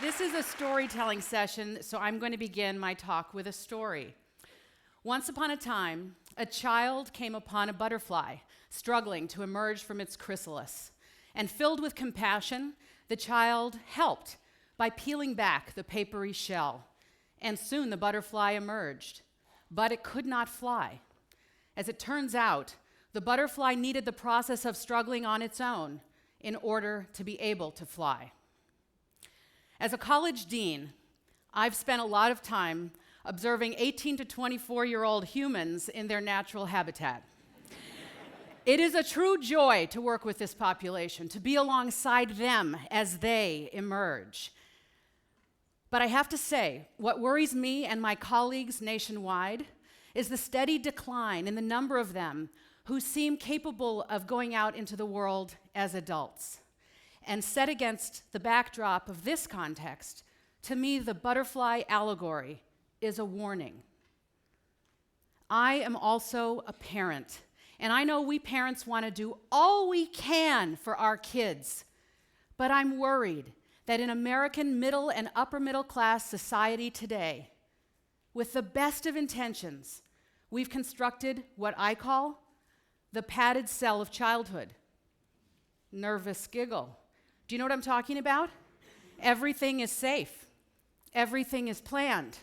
This is a storytelling session, so I'm going to begin my talk with a story. Once upon a time, a child came upon a butterfly struggling to emerge from its chrysalis. And filled with compassion, the child helped by peeling back the papery shell. And soon the butterfly emerged. But it could not fly. As it turns out, the butterfly needed the process of struggling on its own in order to be able to fly. As a college dean, I've spent a lot of time observing 18 to 24-year-old humans in their natural habitat. It is a true joy to work with this population, to be alongside them as they emerge. But I have to say, what worries me and my colleagues nationwide is the steady decline in the number of them who seem capable of going out into the world as adults. And set against the backdrop of this context, to me, the butterfly allegory is a warning. I am also a parent, and I know we parents want to do all we can for our kids, but I'm worried that in American middle and upper middle class society today, with the best of intentions, we've constructed what I call the padded cell of childhood. Nervous giggle. Do you know what I'm talking about? Everything is safe. Everything is planned.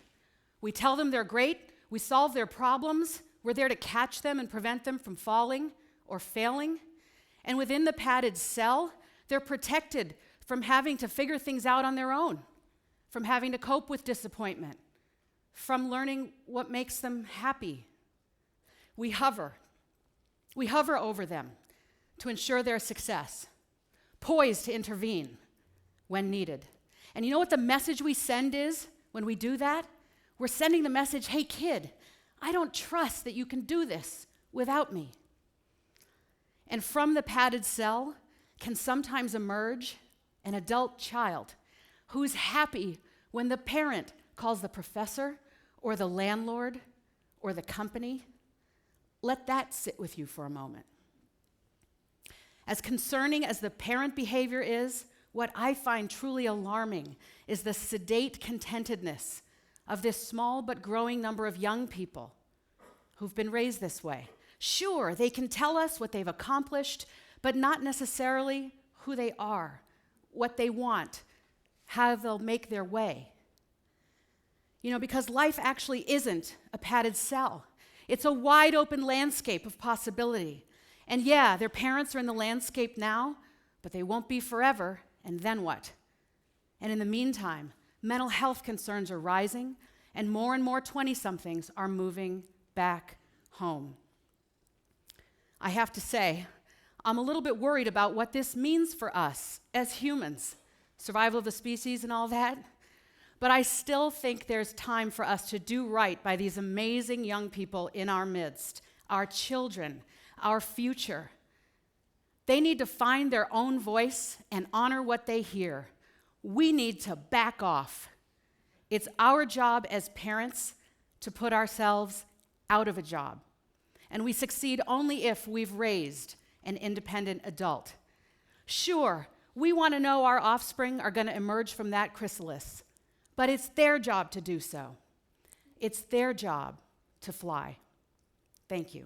We tell them they're great. We solve their problems. We're there to catch them and prevent them from falling or failing. And within the padded cell, they're protected from having to figure things out on their own, from having to cope with disappointment, from learning what makes them happy. We hover over them to ensure their success, poised to intervene when needed. And you know what the message we send is when we do that? We're sending the message, hey kid, I don't trust that you can do this without me. And from the padded cell can sometimes emerge an adult child who's happy when the parent calls the professor or the landlord or the company. Let that sit with you for a moment. As concerning as the parent behavior is, what I find truly alarming is the sedate contentedness of this small but growing number of young people who've been raised this way. Sure, they can tell us what they've accomplished, but not necessarily who they are, what they want, how they'll make their way. You know, because life actually isn't a padded cell. It's a wide open landscape of possibility. And yeah, their parents are in the landscape now, but they won't be forever, and then what? And in the meantime, mental health concerns are rising, and more 20-somethings are moving back home. I have to say, I'm a little bit worried about what this means for us as humans, survival of the species and all that, but I still think there's time for us to do right by these amazing young people in our midst, our children, our future. They need to find their own voice and honor what they hear. We need to back off. It's our job as parents to put ourselves out of a job. And we succeed only if we've raised an independent adult. Sure, we want to know our offspring are going to emerge from that chrysalis, but it's their job to do so. It's their job to fly. Thank you.